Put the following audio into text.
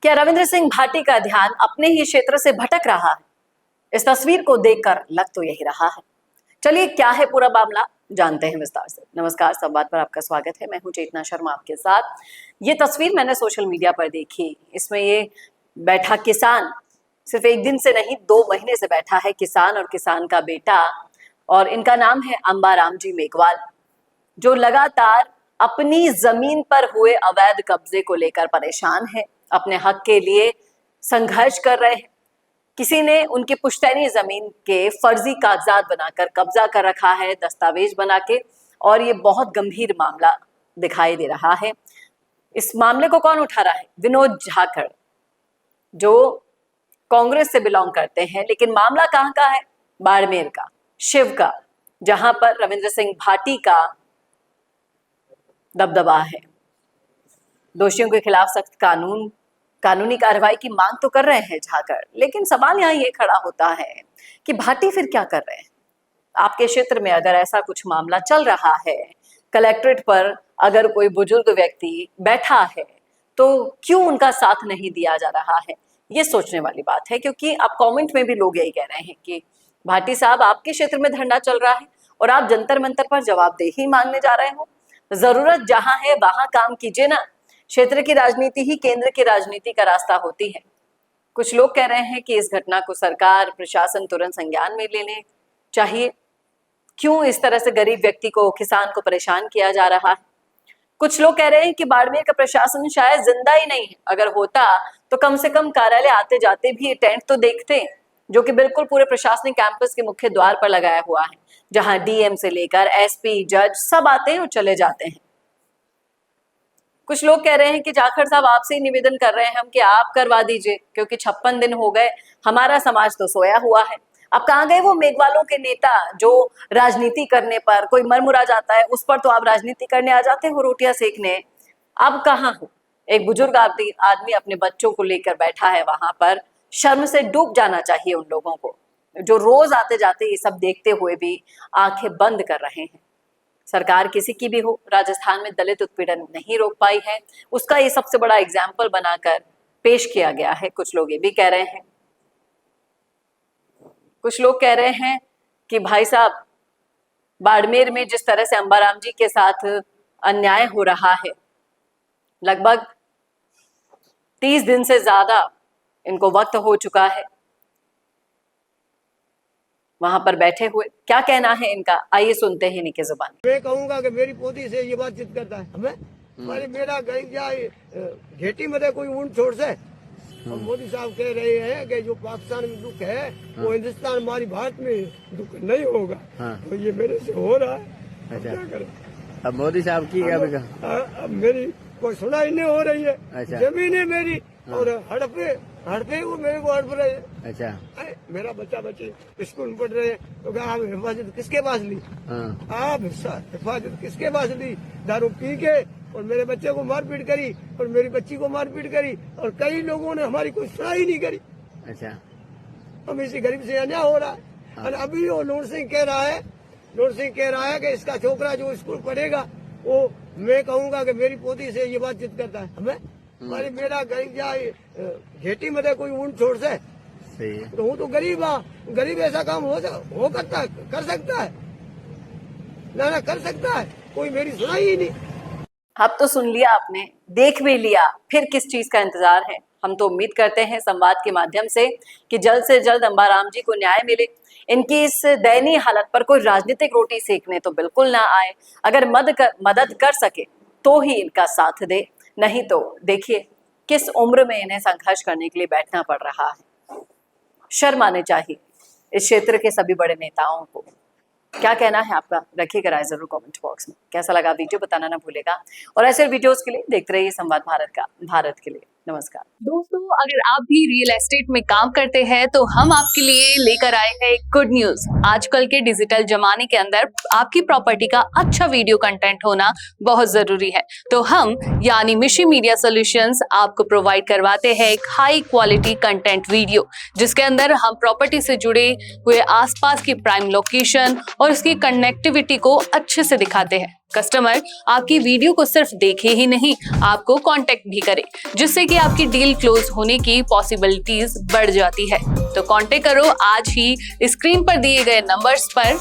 क्या रविंद्र सिंह भाटी का ध्यान अपने ही क्षेत्र से भटक रहा है? इस तस्वीर को देखकर लग तो यही रहा है। चलिए क्या है पूरा मामला जानते हैं विस्तार से। नमस्कार, संवाद पर आपका स्वागत है। मैं हूं चेतना शर्मा आपके साथ। ये तस्वीर मैंने सोशल मीडिया पर देखी। इसमें ये बैठा किसान सिर्फ एक दिन से नहीं 2 महीने से बैठा है, किसान और किसान का बेटा, और इनका नाम है अंबाराम जी मेघवाल, जो लगातार अपनी जमीन पर हुए अवैध कब्जे को लेकर परेशान है, अपने हक के लिए संघर्ष कर रहे हैं। किसी ने उनकी पुश्तैनी जमीन के फर्जी कागजात बनाकर कब्जा कर रखा है, दस्तावेज बना के, और ये बहुत गंभीर मामला दिखाई दे रहा है। इस मामले को कौन उठा रहा है? विनोद झाखड़, जो कांग्रेस से बिलोंग करते हैं, लेकिन मामला कहाँ का है? बाड़मेर का, शिव का, जहां पर रविंद्र सिंह भाटी का दबदबा है। दोषियों के खिलाफ सख्त कानूनी कार्रवाई की मांग तो कर रहे हैं झाकड़, लेकिन सवाल यहाँ ये खड़ा होता है कि भाटी फिर क्या कर रहे हैं? आपके क्षेत्र में अगर ऐसा कुछ मामला चल रहा है, कलेक्ट्रेट पर अगर कोई बुजुर्ग व्यक्ति बैठा है, तो क्यों उनका साथ नहीं दिया जा रहा है? ये सोचने वाली बात है, क्योंकि अब कमेंट में भी लोग यही कह रहे हैं कि भाटी साहब, आपके क्षेत्र में धरना चल रहा है और आप जंतर मंतर पर जवाबदेही मांगने जा रहे हो। जरूरत जहां है वहां काम कीजिए ना। क्षेत्र की राजनीति ही केंद्र की राजनीति का रास्ता होती है। कुछ लोग कह रहे हैं कि इस घटना को सरकार, प्रशासन तुरंत संज्ञान में लेने चाहिए। क्यों इस तरह से गरीब व्यक्ति को, किसान को परेशान किया जा रहा है? कुछ लोग कह रहे हैं कि बाड़मेर का प्रशासन शायद जिंदा ही नहीं है। अगर होता तो कम से कम कार्यालय आते जाते भी टेंट तो देखते, जो कि बिल्कुल पूरे प्रशासनिक कैंपस के मुख्य द्वार पर लगाया हुआ है, जहां डीएम से लेकर एसपी, जज सब आते हैं और चले जाते हैं। कुछ लोग कह रहे हैं कि जाखड़ साहब, आपसे ही निवेदन कर रहे हैं हम कि आप करवा दीजिए, क्योंकि 56 दिन हो गए, हमारा समाज तो सोया हुआ है। अब कहाँ गए वो मेघवालों के नेता जो राजनीति करने पर कोई मरमुरा जाता है उस पर तो आप राजनीति करने आ जाते हो, रोटियां सेकने। अब कहाँ हो? एक बुजुर्ग आदमी अपने बच्चों को लेकर बैठा है वहां पर। शर्म से डूब जाना चाहिए उन लोगों को, जो रोज आते जाते ये सब देखते हुए भी आंखें बंद कर रहे हैं। सरकार किसी की भी हो, राजस्थान में दलित उत्पीड़न नहीं रोक पाई है, उसका ये सबसे बड़ा एग्जाम्पल बनाकर पेश किया गया है। कुछ लोग ये भी कह रहे हैं, कुछ लोग कह रहे हैं कि भाई साहब, बाड़मेर में जिस तरह से अंबाराम जी के साथ अन्याय हो रहा है, लगभग 30 दिन से ज्यादा इनको वक्त हो चुका है वहां पर बैठे हुए। क्या कहना है इनका, आइए सुनते हैं इनकी जुबान। मैं कहूंगा कि मेरी पोती से ये बातचीत करता है हमें मेरा घेटी में कोई ऊंट छोड़ से। और मोदी साहब कह रहे हैं कि जो पाकिस्तान में दुख है वो हिंदुस्तान, हमारी भारत में दुख नहीं होगा। तो ये मेरे से हो रहा है। क्या करें? अब मोदी साहब की अब मेरी कोई सुनाई नहीं हो रही है। जमीन है मेरी और हड़पे वो मेरे को हड़प रहे हैं। अच्छा, मेरा बच्चा बच्चे स्कूल में पढ़ रहे हैं, तो क्या आप हिफाजत किसके पास ली? आप हिफाजत किसके पास ली? दारू पी के और मेरे बच्चे को मारपीट करी और मेरी बच्ची को मारपीट करी, और कई लोगों ने हमारी कोई सुनाई नहीं करी। अच्छा, हम इसी गरीब से अन्याय हो रहा है। और अभी वो नूर सिंह कह रहा है कि इसका छोकरा जो स्कूल पढ़ेगा, वो मैं कहूंगा कि मेरी पोती से ये बातचीत करता है हमें मेरा घेटी में कोई ऊंट छोड़ से। तो हूँ तो गरीब गरीब ऐसा काम कर सकता है ना कर सकता है? कोई मेरी सुनाई ही नहीं। अब तो सुन लिया आपने, देख भी लिया, फिर किस चीज का इंतजार है? हम तो उम्मीद करते हैं संवाद के माध्यम से कि जल्द से जल्द अंबाराम जी को न्याय मिले। इनकी इस दयनीय हालत पर कोई राजनीतिक रोटी सेकने तो बिल्कुल ना आए। अगर मदद कर सके तो ही इनका साथ दे, नहीं तो देखिए किस उम्र में इन्हें संघर्ष करने के लिए बैठना पड़ रहा है। शर्म आने चाहिए इस क्षेत्र के सभी बड़े नेताओं को। क्या कहना है आपका? रखिएगा राय जरूर कमेंट बॉक्स में। कैसा लगा वीडियो बताना ना भूलेगा, और ऐसे वीडियोस के लिए देखते रहिए संवाद भारत के लिए। नमस्कार दोस्तों, अगर आप भी रियल एस्टेट में काम करते हैं तो हम आपके लिए लेकर आए हैं एक गुड न्यूज। आजकल के डिजिटल जमाने के अंदर आपकी प्रॉपर्टी का अच्छा वीडियो कंटेंट होना बहुत जरूरी है। तो हम यानी मिशी मीडिया सॉल्यूशंस आपको प्रोवाइड करवाते हैं एक हाई क्वालिटी कंटेंट वीडियो, जिसके अंदर हम प्रॉपर्टी से जुड़े हुए आसपास की प्राइम लोकेशन और उसकी कनेक्टिविटी को अच्छे से दिखाते हैं। कस्टमर आपकी वीडियो को सिर्फ देखे ही नहीं, आपको कांटेक्ट भी करे, जिससे कि आपकी डील क्लोज होने की पॉसिबिलिटीज बढ़ जाती है। तो कांटेक्ट करो आज ही स्क्रीन पर दिए गए नंबर्स पर